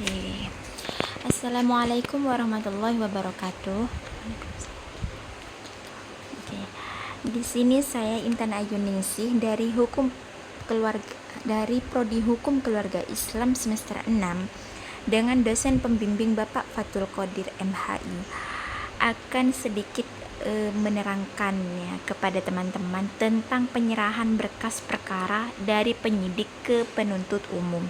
Oke. Assalamualaikum warahmatullahi wabarakatuh. Oke. Di sini saya Intan Ayuningsih dari Prodi Hukum Keluarga Islam semester 6 dengan dosen pembimbing Bapak Fatul Qodir MHI akan sedikit menerangkan ya kepada teman-teman tentang penyerahan berkas perkara dari penyidik ke penuntut umum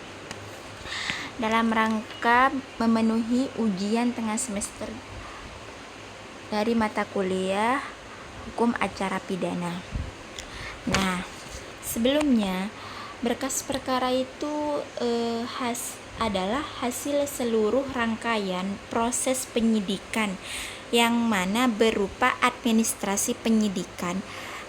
dalam rangka memenuhi ujian tengah semester dari mata kuliah Hukum Acara Pidana. Nah, sebelumnya berkas perkara itu adalah hasil seluruh rangkaian proses penyidikan yang mana berupa administrasi penyidikan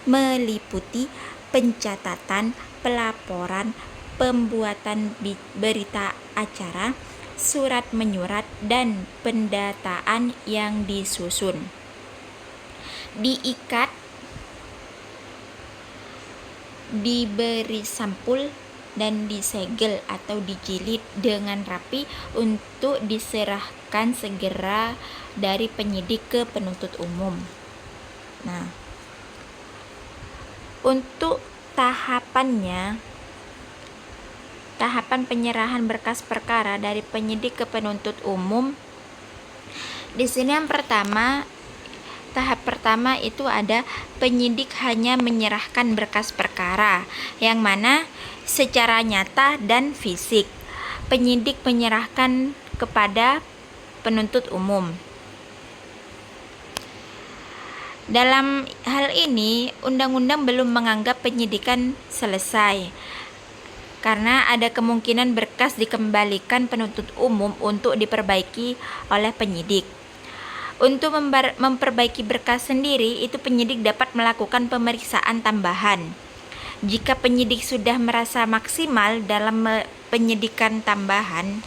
meliputi pencatatan, pelaporan, pembuatan berita acara, surat menyurat, dan pendataan yang disusun. Diikat, diberi sampul, dan disegel atau dijilid dengan rapi untuk diserahkan segera dari penyidik ke penuntut umum. Nah, untuk tahapan penyerahan berkas perkara dari penyidik ke penuntut umum, di sini tahap pertama itu ada penyidik hanya menyerahkan berkas perkara, yang mana secara nyata dan fisik penyidik menyerahkan kepada penuntut umum. Dalam hal ini, undang-undang belum menganggap penyidikan selesai karena ada kemungkinan berkas dikembalikan penuntut umum untuk diperbaiki oleh penyidik. Untuk memperbaiki berkas sendiri, itu penyidik dapat melakukan pemeriksaan tambahan. Jika penyidik sudah merasa maksimal dalam penyidikan tambahan,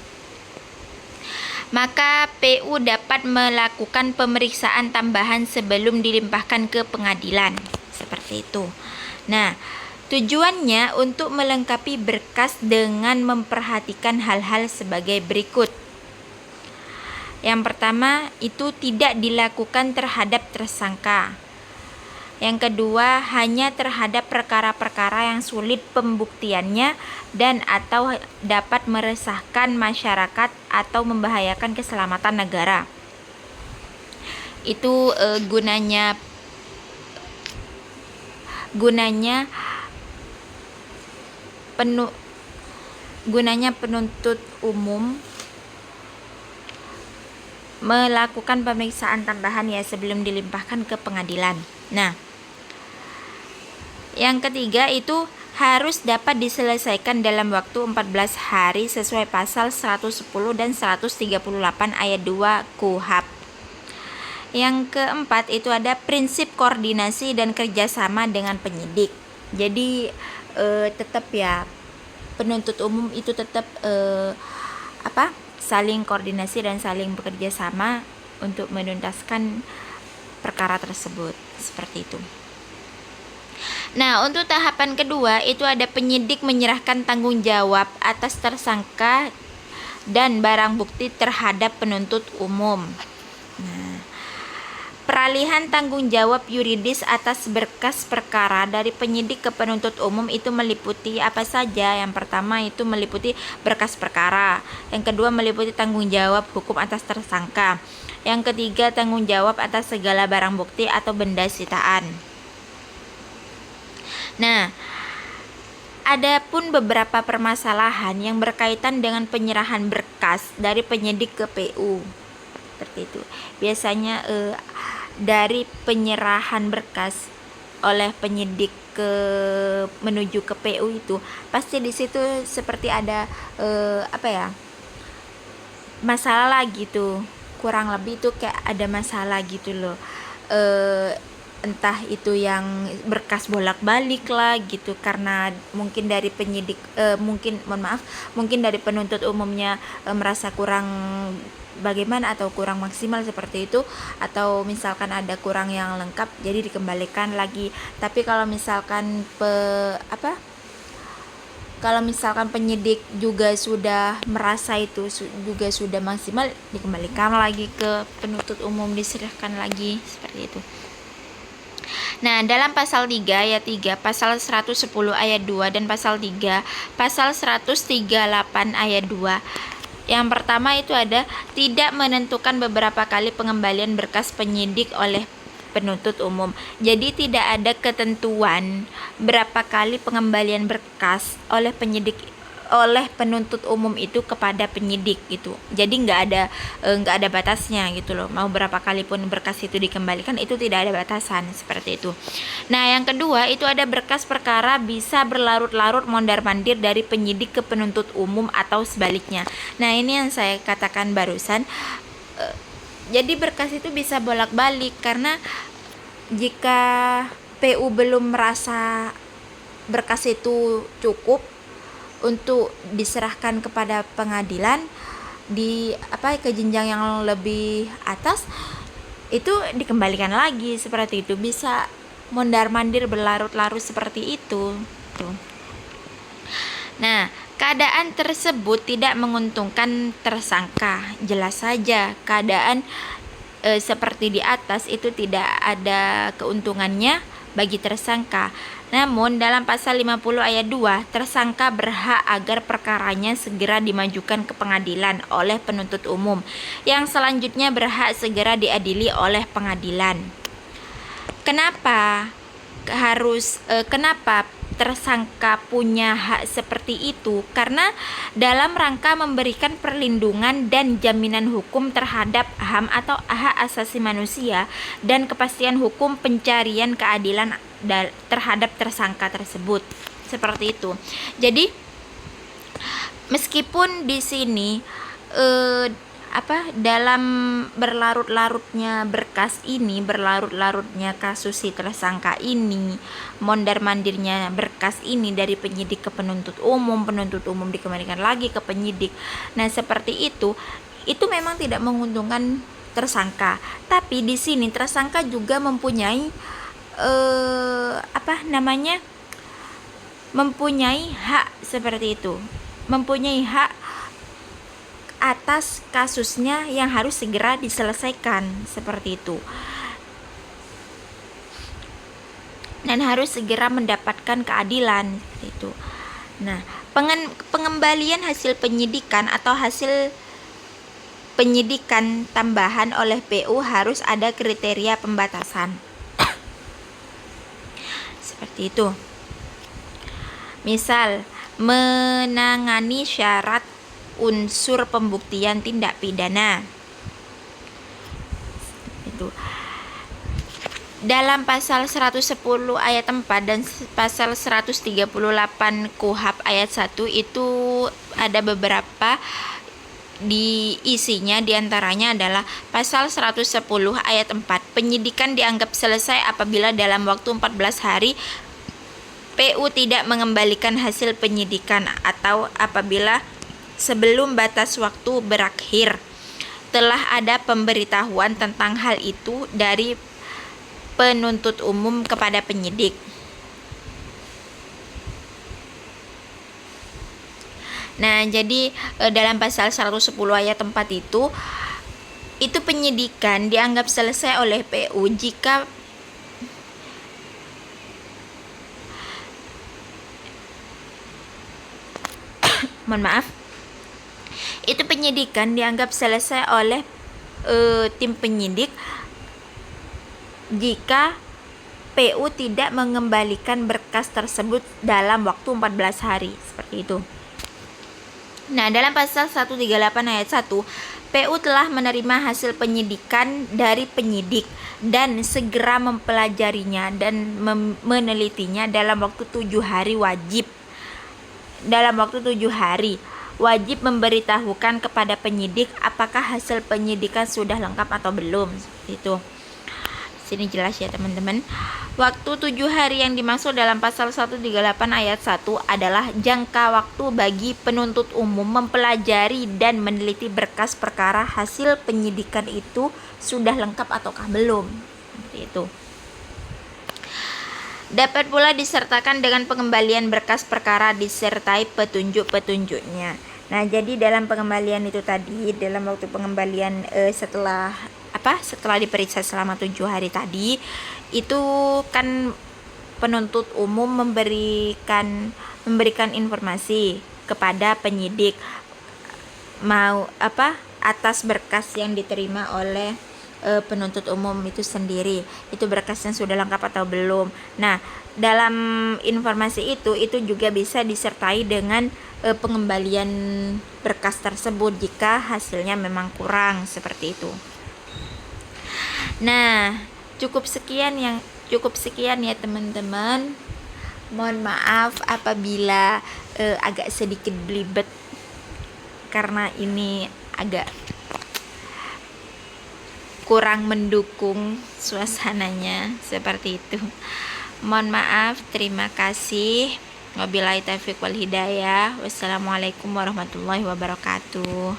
maka PU dapat melakukan pemeriksaan tambahan sebelum dilimpahkan ke pengadilan. Seperti itu. Nah, tujuannya untuk melengkapi berkas dengan memperhatikan hal-hal sebagai berikut. Yang pertama, itu tidak dilakukan terhadap tersangka. Yang kedua, hanya terhadap perkara-perkara yang sulit pembuktiannya dan atau dapat meresahkan masyarakat atau membahayakan keselamatan negara. Itu gunanya penuntut umum melakukan pemeriksaan tambahan ya sebelum dilimpahkan ke pengadilan. Nah, yang ketiga itu harus dapat diselesaikan dalam waktu 14 hari sesuai pasal 110 dan 138 ayat 2 KUHP. Yang keempat itu ada prinsip koordinasi dan kerjasama dengan penyidik. Jadi tetap ya penuntut umum itu tetap saling koordinasi dan saling bekerja sama untuk menuntaskan perkara tersebut, seperti itu. Nah, untuk tahapan kedua itu ada penyidik menyerahkan tanggung jawab atas tersangka dan barang bukti terhadap penuntut umum. Nah, peralihan tanggung jawab yuridis atas berkas perkara dari penyidik ke penuntut umum itu meliputi apa saja? Yang pertama itu meliputi berkas perkara. Yang kedua meliputi tanggung jawab hukum atas tersangka. Yang ketiga tanggung jawab atas segala barang bukti atau benda sitaan. Nah, ada pun beberapa permasalahan yang berkaitan dengan penyerahan berkas dari penyidik ke PU. Seperti itu. Biasanya dari penyerahan berkas oleh penyidik menuju ke PU itu pasti di situ seperti ada masalah gitu, kurang lebih itu kayak ada masalah gitu loh, entah itu yang berkas bolak-balik lah gitu karena mungkin dari penyidik mungkin dari penuntut umumnya merasa kurang bagaimana atau kurang maksimal seperti itu, atau misalkan ada kurang yang lengkap jadi dikembalikan lagi. Tapi kalau misalkan kalau misalkan penyidik juga sudah merasa itu juga sudah maksimal, dikembalikan lagi ke penuntut umum, diserahkan lagi seperti itu. Nah, dalam pasal 3 ayat 3, pasal 110 ayat 2 dan pasal 3, pasal 138 ayat 2. Yang pertama itu ada tidak menentukan beberapa kali pengembalian berkas penyidik oleh penuntut umum. Jadi tidak ada ketentuan berapa kali pengembalian berkas oleh penuntut umum itu kepada penyidik gitu. Jadi nggak ada batasnya gitu loh. Mau berapa kali pun berkas itu dikembalikan, itu tidak ada batasan seperti itu. Nah, yang kedua itu ada berkas perkara bisa berlarut-larut mondar-mandir dari penyidik ke penuntut umum atau sebaliknya. Nah, ini yang saya katakan barusan. Jadi berkas itu bisa bolak-balik karena jika PU belum merasa berkas itu cukup untuk diserahkan kepada pengadilan ke jenjang yang lebih atas, itu dikembalikan lagi seperti itu. Bisa mondar-mandir berlarut-larut seperti itu. Nah, keadaan tersebut tidak menguntungkan tersangka. Jelas saja keadaan seperti di atas itu tidak ada keuntungannya bagi tersangka. Namun dalam pasal 50 ayat 2, tersangka berhak agar perkaranya segera dimajukan ke pengadilan oleh penuntut umum, yang selanjutnya berhak segera diadili oleh pengadilan. Kenapa tersangka punya hak seperti itu? Karena dalam rangka memberikan perlindungan dan jaminan hukum terhadap HAM atau hak asasi manusia dan kepastian hukum pencarian keadilan terhadap tersangka tersebut. Seperti itu. Jadi meskipun di sini dalam berlarut-larutnya berkas ini, berlarut-larutnya kasus si tersangka ini, mondar-mandirnya berkas ini dari penyidik ke penuntut umum dikembalikan lagi ke penyidik. Nah, seperti itu memang tidak menguntungkan tersangka. Tapi di sini tersangka juga mempunyai mempunyai hak seperti itu. Mempunyai hak atas kasusnya yang harus segera diselesaikan seperti itu, dan harus segera mendapatkan keadilan seperti itu. Nah, pengembalian hasil penyidikan atau hasil penyidikan tambahan oleh PU harus ada kriteria pembatasan seperti itu. Misal, menangani syarat unsur pembuktian tindak pidana. Itu. Dalam pasal 110 ayat 4 dan pasal 138 KUHP ayat 1 itu ada beberapa isinya, diantaranya adalah pasal 110 ayat 4, penyidikan dianggap selesai apabila dalam waktu 14 hari PU tidak mengembalikan hasil penyidikan atau apabila sebelum batas waktu berakhir telah ada pemberitahuan tentang hal itu dari penuntut umum kepada penyidik. Nah, jadi dalam pasal 110 ayat 4 itu penyidikan dianggap selesai oleh PU jika penyidikan dianggap selesai oleh tim penyidik jika PU tidak mengembalikan berkas tersebut dalam waktu 14 hari seperti itu. Nah, dalam pasal 138 ayat 1, PU telah menerima hasil penyidikan dari penyidik dan segera mempelajarinya dan menelitinya dalam waktu 7 hari wajib. Dalam waktu 7 hari wajib memberitahukan kepada penyidik apakah hasil penyidikan sudah lengkap atau belum. Itu. Sini jelas ya teman-teman. Waktu 7 hari yang dimaksud dalam pasal 138 ayat 1 adalah jangka waktu bagi penuntut umum mempelajari dan meneliti berkas perkara hasil penyidikan itu sudah lengkap ataukah belum. Seperti itu. Dapat pula disertakan dengan pengembalian berkas perkara disertai petunjuk-petunjuknya. Nah, jadi dalam pengembalian itu tadi, dalam waktu pengembalian setelah diperiksa selama 7 hari tadi, itu kan penuntut umum memberikan informasi kepada penyidik atas berkas yang diterima oleh penuntut umum itu sendiri, itu berkasnya sudah lengkap atau belum. Nah, dalam informasi itu juga bisa disertai dengan pengembalian berkas tersebut jika hasilnya memang kurang, seperti itu. Nah, cukup sekian ya teman-teman. Mohon maaf apabila agak sedikit belibet karena ini agak kurang mendukung suasananya, seperti itu. Mohon maaf, terima kasih. Wabillahi taufiq wal hidayah. Wassalamualaikum warahmatullahi wabarakatuh.